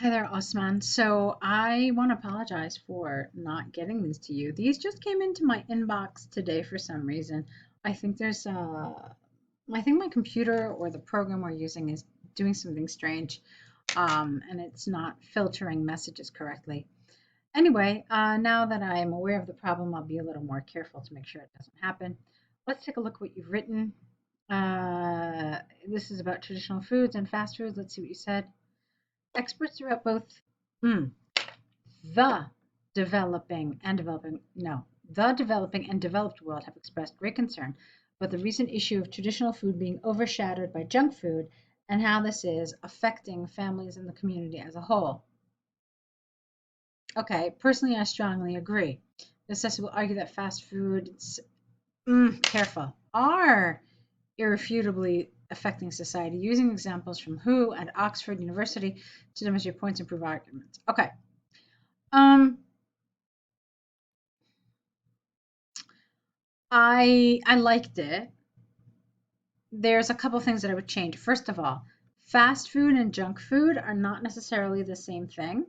Hi there, Osman. So I want to apologize for not getting these to you. These just came into my inbox today for some reason. I think I think my computer or the program we're using is doing something strange, and it's not filtering messages correctly. Anyway, now that I'm aware of the problem, I'll be a little more careful to make sure it doesn't happen. Let's take a look at what you've written. This is about traditional foods and fast foods. Let's see what you said. Experts throughout both mm, the the developing and developed world have expressed great concern about the recent issue of traditional food being overshadowed by junk food and how this is affecting families and the community as a whole. Okay, personally, I strongly agree. The assessor will argue that fast foods, careful, are irrefutably affecting society, using examples from WHO and Oxford University to demonstrate points and prove arguments. Okay. Um, I liked it. There's a couple things that I would change. First of all, fast food and junk food are not necessarily the same thing.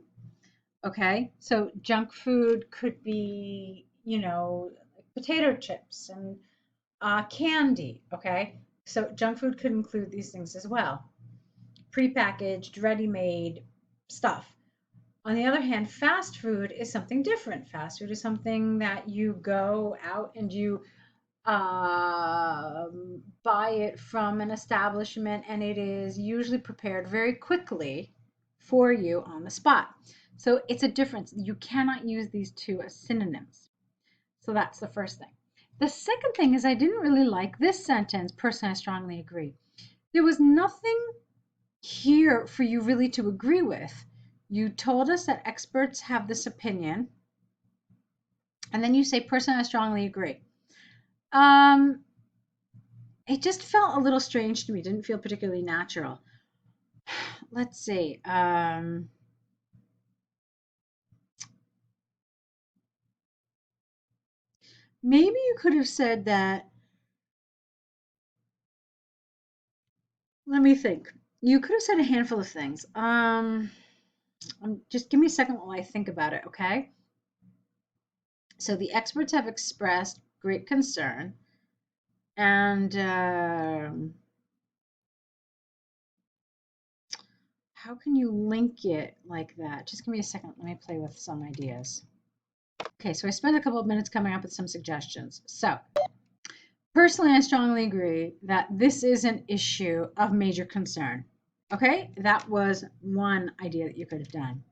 Okay, so junk food could be, potato chips and candy. Okay, so junk food could include these things as well, prepackaged, ready-made stuff. On the other hand, fast food is something different. Fast food is something that you go out and you buy it from an establishment, and it is usually prepared very quickly for you on the spot. So it's a difference. You cannot use these two as synonyms. So that's the first thing. The second thing is I didn't really like this sentence. Personally, I strongly agree. There was nothing here for you really to agree with. You told us that experts have this opinion, and then you say, personally, I strongly agree. Um, it just felt a little strange to me. It didn't feel particularly natural. Let's see. Maybe you could have said that. Let me think. You could have said a handful of things. Just give me a second while I think about it, okay? So the experts have expressed great concern, and how can you link it like that? Just give me a second. Let me play with some ideas. Okay, so I spent a couple of minutes coming up with some suggestions. So personally, I strongly agree that this is an issue of major concern. Okay, that was one idea that you could have done.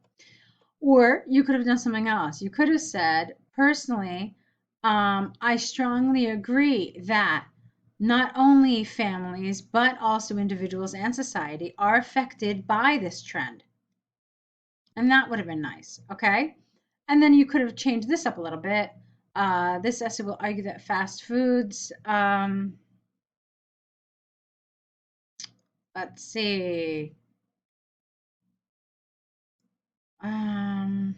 Or you could have done something else. You could have said, personally, I strongly agree that not only families, but also individuals and society are affected by this trend. And that would have been nice, okay? And then you could have changed this up a little bit. This essay will argue that fast foods, let's see, um,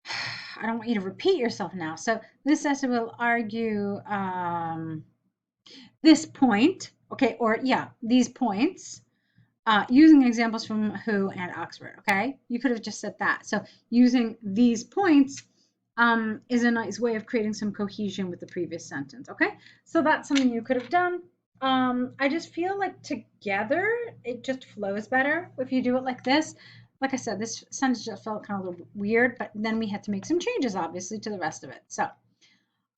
I don't want you to repeat yourself now. So this essay will argue this point, okay, or yeah, these points, using examples from WHO and Oxford, okay? You could have just said that. So using these points is a nice way of creating some cohesion with the previous sentence, okay? So that's something you could have done. I just feel like together it just flows better if you do it like this. Like I said, this sentence just felt kind of a little weird, but then we had to make some changes, obviously, to the rest of it. So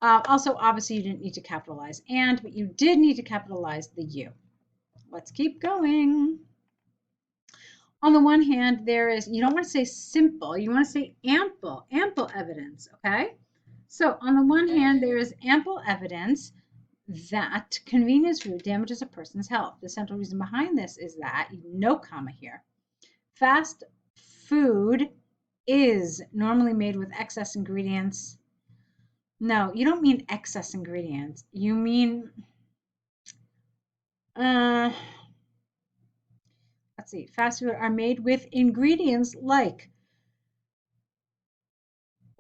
also, obviously, you didn't need to capitalize and, but you did need to capitalize the you. Let's keep going. On the one hand, you don't want to say simple, you want to say ample evidence, okay? So on the one hand, there is ample evidence that convenience food damages a person's health. The central reason behind this is that, no comma here, fast food is normally made with excess ingredients. No, you don't mean excess ingredients. You mean, let's see, fast food are made with ingredients like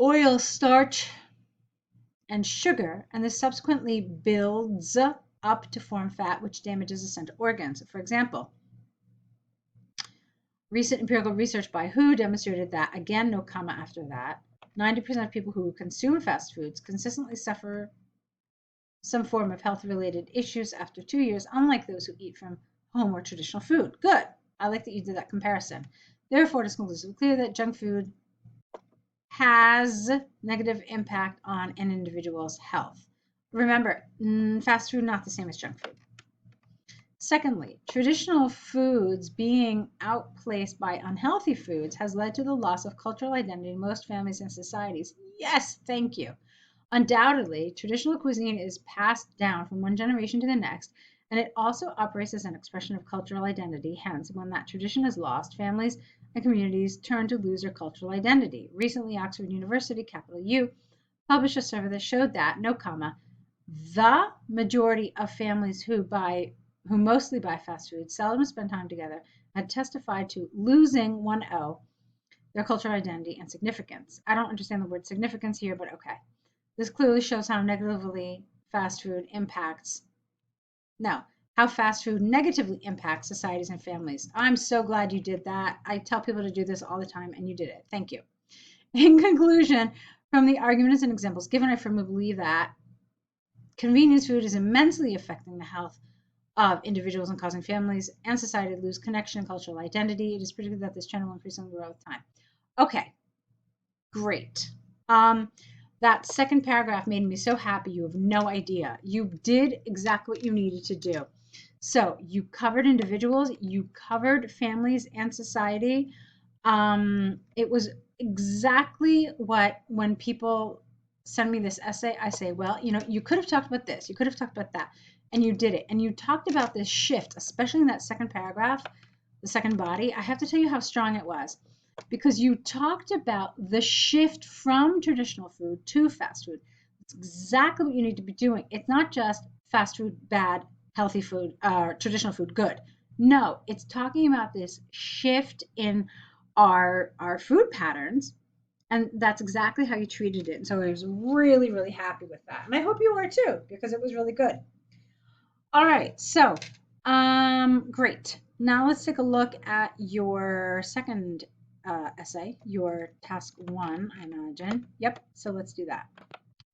oil, starch, and sugar, and this subsequently builds up to form fat, which damages essential organs. For example, Recent empirical research by WHO demonstrated that, again, no comma after that, 90% of people who consume fast foods consistently suffer some form of health-related issues after 2 years, unlike those who eat from home or traditional food. Good. I like that you did that comparison. Therefore, it is conclusively clear that junk food has negative impact on an individual's health. Remember, fast food not the same as junk food. Secondly, traditional foods being outplaced by unhealthy foods has led to the loss of cultural identity in most families and societies. Yes, thank you. Undoubtedly, traditional cuisine is passed down from one generation to the next, and it also operates as an expression of cultural identity. Hence, when that tradition is lost, families and communities turn to lose their cultural identity. Recently, Oxford University, capital U, published a survey that showed that, no comma, the majority of families who mostly buy fast food, seldom spend time together, had testified to losing 1O, their cultural identity and significance. I don't understand the word significance here, but okay. This clearly shows how negatively fast food impacts, no, how fast food negatively impacts societies and families. I'm so glad you did that. I tell people to do this all the time, and you did it. Thank you. In conclusion, from the arguments and examples given, I firmly believe that convenience food is immensely affecting the health of individuals and causing families and society to lose connection and cultural identity. It is predicted that this trend will increasingly grow with time. Okay, great. That second paragraph made me so happy. You have no idea. You did exactly what you needed to do. So you covered individuals, you covered families and society. It was exactly what, when people send me this essay, I say, well, you could have talked about this, you could have talked about that, and you did it. And you talked about this shift, especially in that second paragraph, the second body. I have to tell you how strong it was, because you talked about the shift from traditional food to fast food. It's exactly what you need to be doing. It's not just fast food bad, healthy food, traditional food good. No, it's talking about this shift in our food patterns, and that's exactly how you treated it. And so I was really, really happy with that, and I hope you are too, because it was really good. All right, so great. Now let's take a look at your second essay, your task 1, I imagine. Yep, so let's do that.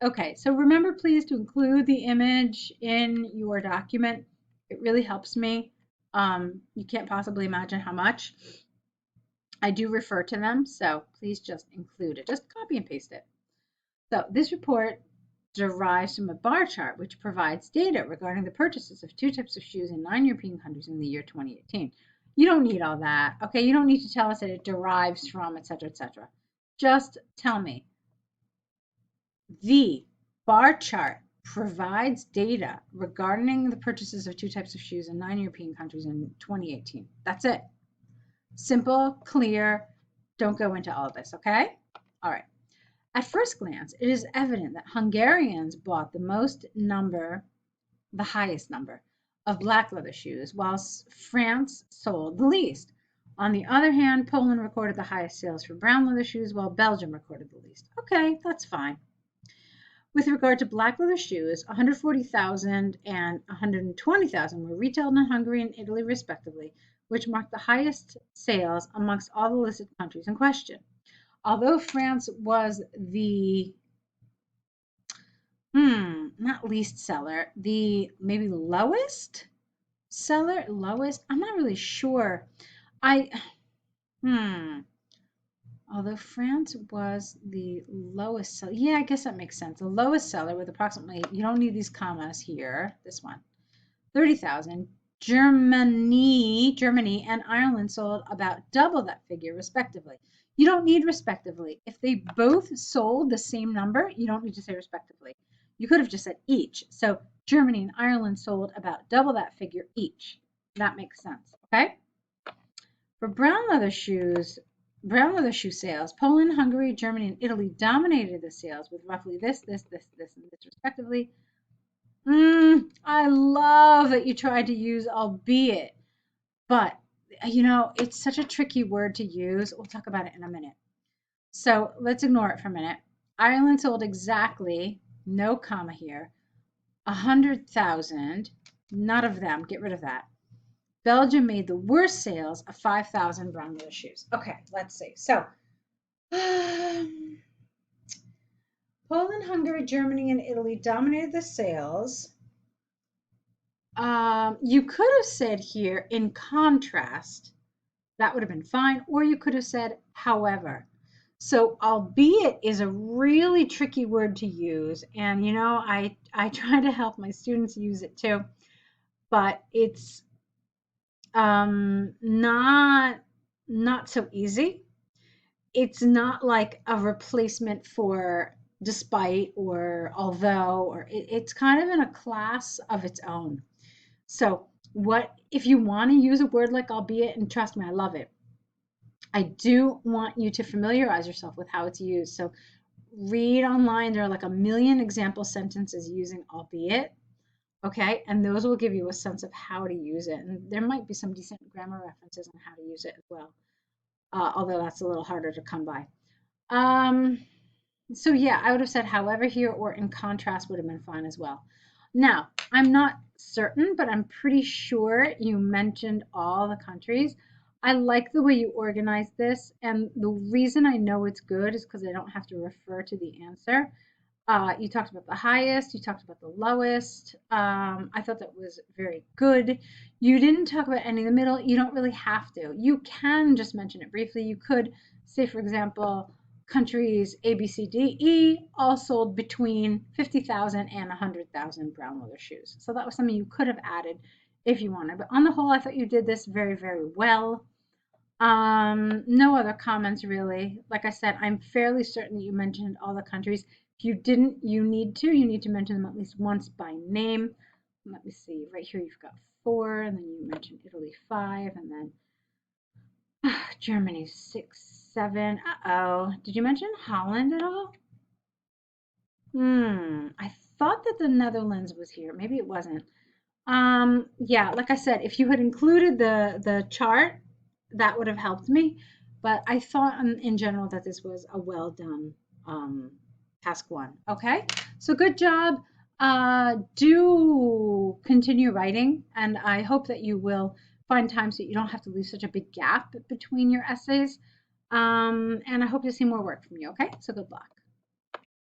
Okay, so remember please to include the image in your document. It really helps me. You can't possibly imagine how much. I do refer to them, so please just include it. Just copy and paste it. So this report derives from a bar chart which provides data regarding the purchases of 2 types of shoes in 9 European countries in the year 2018. You don't need all that, okay? You don't need to tell us that it derives from, etc., etc. Just tell me. The bar chart provides data regarding the purchases of 2 types of shoes in 9 European countries in 2018. That's it. Simple, clear. Don't go into all of this, okay? All right. At first glance, it is evident that Hungarians bought the highest number of black leather shoes, whilst France sold the least. On the other hand, Poland recorded the highest sales for brown leather shoes, while Belgium recorded the least. Okay, that's fine. With regard to black leather shoes, 140,000 and 120,000 were retailed in Hungary and Italy respectively, which marked the highest sales amongst all the listed countries in question. Although France was the not least seller, the maybe lowest seller, I'm not really sure. Although France was the lowest seller, yeah, I guess that makes sense. The lowest seller with approximately, you don't need these commas here, this one, 30,000. Germany and Ireland sold about double that figure respectively. You don't need respectively. If they both sold the same number, you don't need to say respectively. You could have just said each. So Germany and Ireland sold about double that figure each. That makes sense, okay? For brown leather shoe sales, Poland, Hungary, Germany, and Italy dominated the sales with roughly this, and this respectively. I love that you tried to use albeit, but it's such a tricky word to use. We'll talk about it in a minute. So let's ignore it for a minute. Ireland sold exactly, no comma here, 100,000, not of them, get rid of that, Belgium made the worst sales of 5,000 brown leather shoes. Okay, let's see. So, Poland, Hungary, Germany, and Italy dominated the sales. You could have said here, in contrast, that would have been fine, or you could have said, however. So, albeit is a really tricky word to use, and I try to help my students use it too, but it's not so easy. It's not like a replacement for despite or although, or it's kind of in a class of its own. So, what if you want to use a word like albeit, and trust me, I love it. I do want you to familiarize yourself with how it's used. So, read online. There are like a million example sentences using albeit. Okay, and those will give you a sense of how to use it. And there might be some decent grammar references on how to use it as well, although that's a little harder to come by. Um, so yeah, I would have said however here, or in contrast would have been fine as well. Now, I'm not certain, but I'm pretty sure you mentioned all the countries. I like the way you organized this, and the reason I know it's good is because I don't have to refer to the answer. You talked about the highest, you talked about the lowest. I thought that was very good. You didn't talk about any in the middle. You don't really have to. You can just mention it briefly. You could say, for example, countries A, B, C, D, E all sold between 50,000 and 100,000 brown leather shoes. So that was something you could have added if you wanted. But on the whole, I thought you did this very, very well. No other comments really. Like I said, I'm fairly certain that you mentioned all the countries. If you didn't, you need to mention them at least once by name. Let me see. Right here, you've got 4, and then you mentioned Italy 5, and then Germany 6, 7. Uh-oh. Did you mention Holland at all? I thought that the Netherlands was here. Maybe it wasn't. Yeah, like I said, if you had included the chart, that would have helped me. But I thought in general that this was a well done task 1. Okay, so good job. Do continue writing, and I hope that you will find time so you don't have to leave such a big gap between your essays. And I hope to see more work from you. Okay, so good luck.